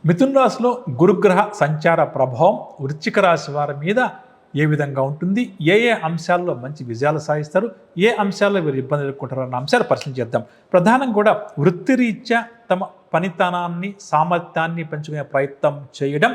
మిథున రాశిలో గురుగ్రహ సంచార ప్రభావం వృశ్చిక రాశి వారి మీద ఏ విధంగా ఉంటుంది, ఏ అంశాల్లో మంచి విజయాలు సాధిస్తారు, ఏ అంశాల్లో వీరు ఇబ్బంది ఎదుర్కొంటారు అన్న అంశాలు పరిశీలించేద్దాం. ప్రధానంగా కూడా వృత్తిరీత్యా తమ పనితనాన్ని సామర్థ్యాన్ని పెంచుకునే ప్రయత్నం చేయడం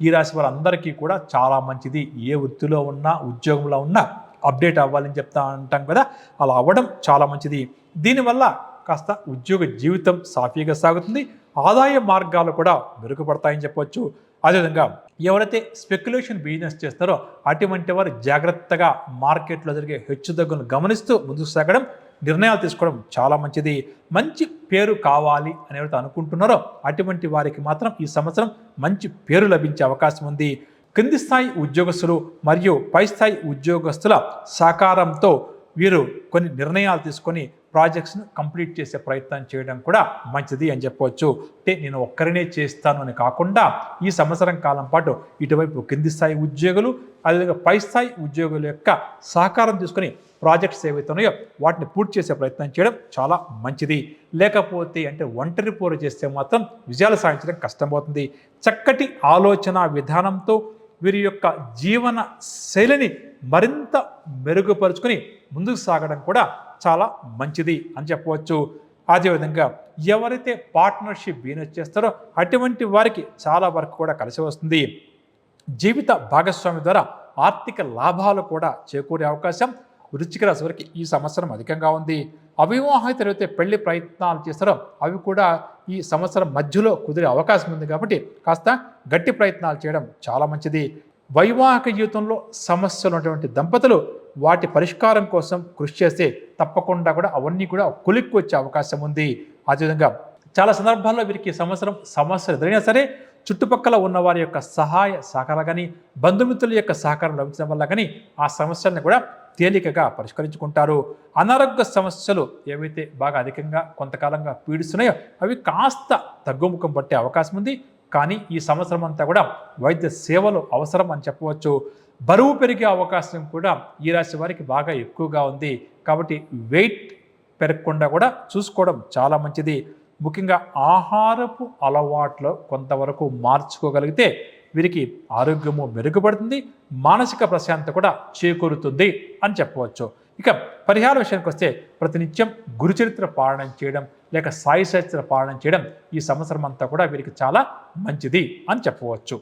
ఈ రాశి వారందరికీ కూడా చాలా మంచిది. ఏ వృత్తిలో ఉన్నా ఉద్యోగంలో ఉన్నా అప్డేట్ అవ్వాలని చెప్తా అంటాం కదా, అలా అవ్వడం చాలా మంచిది. దీనివల్ల కాస్త ఉద్యోగ జీవితం సాఫీగా సాగుతుంది, ఆదాయ మార్గాలు కూడా మెరుగుపడతాయని చెప్పవచ్చు. అదేవిధంగా ఎవరైతే స్పెక్యులేషన్ బిజినెస్ చేస్తారో అటువంటి వారు జాగ్రత్తగా మార్కెట్లో జరిగే హెచ్చుతగ్గులను గమనిస్తూ ముందుకు సాగడం, నిర్ణయాలు తీసుకోవడం చాలా మంచిది. మంచి పేరు కావాలి అని ఎవరైతే అనుకుంటున్నారో అటువంటి వారికి మాత్రం ఈ సంవత్సరం మంచి పేరు లభించే అవకాశం ఉంది. కింది స్థాయి ఉద్యోగస్తులు మరియు పై స్థాయి ఉద్యోగస్తుల సహకారంతో వీరు కొన్ని నిర్ణయాలు తీసుకొని ప్రాజెక్ట్స్ను కంప్లీట్ చేసే ప్రయత్నం చేయడం కూడా మంచిది అని చెప్పవచ్చు. అంటే నేను ఒక్కరినే చేస్తాను అని కాకుండా ఈ సంవత్సరం కాలం పాటు ఇటువైపు కింది స్థాయి ఉద్యోగులు అదేవిధంగా పై స్థాయి ఉద్యోగుల యొక్క సహకారం తీసుకొని ప్రాజెక్ట్స్ ఏవైతే ఉన్నాయో వాటిని పూర్తి చేసే ప్రయత్నం చేయడం చాలా మంచిది. లేకపోతే అంటే ఒంటరి పోరు చేస్తే మాత్రం విజయాలు సాధించడం కష్టమవుతుంది. చక్కటి ఆలోచన విధానంతో వీరి యొక్క జీవన శైలిని మరింత మెరుగుపరుచుకొని ముందుకు సాగడం కూడా చాలా మంచిది అని చెప్పవచ్చు. అదేవిధంగా ఎవరైతే పార్ట్నర్షిప్ బిజినెస్ చేస్తారో అటువంటి వారికి చాలా వరకు కూడా కలిసి వస్తుంది. జీవిత భాగస్వామి ద్వారా ఆర్థిక లాభాలు కూడా చేకూరే అవకాశం వృశ్చిక రాశి వారికి ఈ సంవత్సరం అధికంగా ఉంది. అవివాహిత ఎవరైతే పెళ్లి ప్రయత్నాలు చేస్తారో అవి కూడా ఈ సంవత్సరం మధ్యలో కుదిరే అవకాశం ఉంది కాబట్టి కాస్త గట్టి ప్రయత్నాలు చేయడం చాలా మంచిది. వైవాహిక జీవితంలో సమస్యలు ఉన్నటువంటి దంపతులు వాటి పరిష్కారం కోసం కృషి చేస్తే తప్పకుండా కూడా అవన్నీ కూడా కొలిక్కి వచ్చే అవకాశం ఉంది. అదేవిధంగా చాలా సందర్భాల్లో వీరికి సంవత్సరం సమస్యలు ఎదురైనా సరే చుట్టుపక్కల ఉన్న వారి యొక్క సహాయ సహకారం కానీ బంధుమిత్రుల యొక్క సహకారం లభించడం వల్ల కానీ ఆ సమస్యలను కూడా తేలికగా పరిష్కరించుకుంటారు. అనారోగ్య సమస్యలు ఏవైతే బాగా అధికంగా కొంతకాలంగా పీడిస్తున్నాయో అవి కాస్త తగ్గుముఖం పట్టే అవకాశం ఉంది. కానీ ఈ సంవత్సరం అంతా కూడా వైద్య సేవలు అవసరం అని చెప్పవచ్చు. బరువు పెరిగే అవకాశం కూడా ఈ రాశి వారికి బాగా ఎక్కువగా ఉంది కాబట్టి వెయిట్ పెరగకుండా కూడా చూసుకోవడం చాలా మంచిది. ముఖ్యంగా ఆహారపు అలవాట్లో కొంతవరకు మార్చుకోగలిగితే వీరికి ఆరోగ్యము మెరుగుపడుతుంది, మానసిక ప్రశాంతత కూడా చేకూరుతుంది అని చెప్పవచ్చు. ఇక పరిహార విషయానికి వస్తే ప్రతినిత్యం గురుచరిత్ర పారాయణం చేయడం లేక సాయి చరిత్ర పారాయణం చేయడం ఈ సంవత్సరం అంతా కూడా వీరికి చాలా మంచిది అని చెప్పవచ్చు.